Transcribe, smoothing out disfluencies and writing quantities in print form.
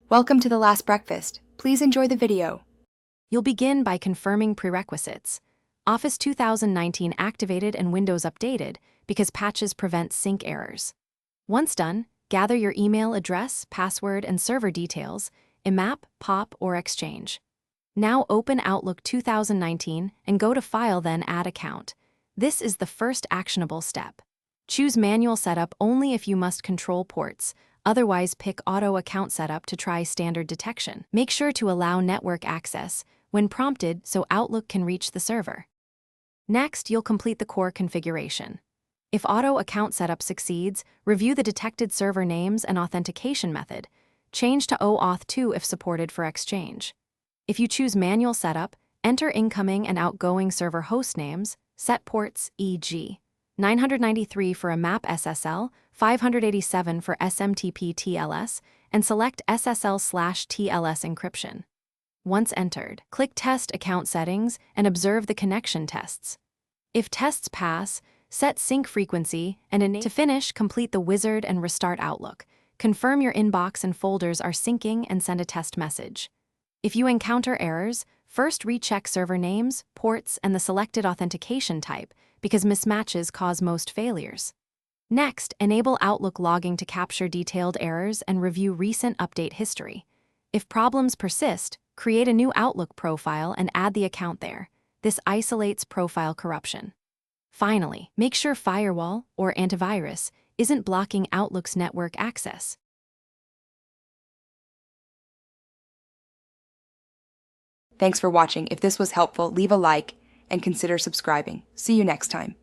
Welcome to the last breakfast. Please enjoy the video. You'll begin by confirming prerequisites. Office 2019 activated and Windows updated because patches prevent sync errors. Once done, gather your email address, password, and server details, IMAP, POP, or Exchange. Now open Outlook 2019 and go to File, then Add Account. This is the first actionable step. Choose Manual Setup only if you must control ports. Otherwise, pick Auto Account Setup to try standard detection. Make sure to allow network access when prompted so Outlook can reach the server. Next, you'll complete the core configuration. If Auto Account Setup succeeds, review the detected server names and authentication method. Change to OAuth 2 if supported for Exchange. If you choose Manual Setup, enter incoming and outgoing server host names, set ports, e.g. 993 for a MAP SSL, 587 for SMTP TLS, and select SSL/TLS encryption. Once entered, click Test Account Settings and observe the connection tests. If tests pass, set sync frequency and enable. To finish, complete the wizard and restart Outlook. Confirm your inbox and folders are syncing and send a test message. If you encounter errors, first recheck server names, ports, and the selected authentication type, because mismatches cause most failures. Next, enable Outlook logging to capture detailed errors and review recent update history. If problems persist, create a new Outlook profile and add the account there. This isolates profile corruption. Finally, make sure firewall or antivirus isn't blocking Outlook's network access. Thanks for watching. If this was helpful, leave a like and consider subscribing. See you next time.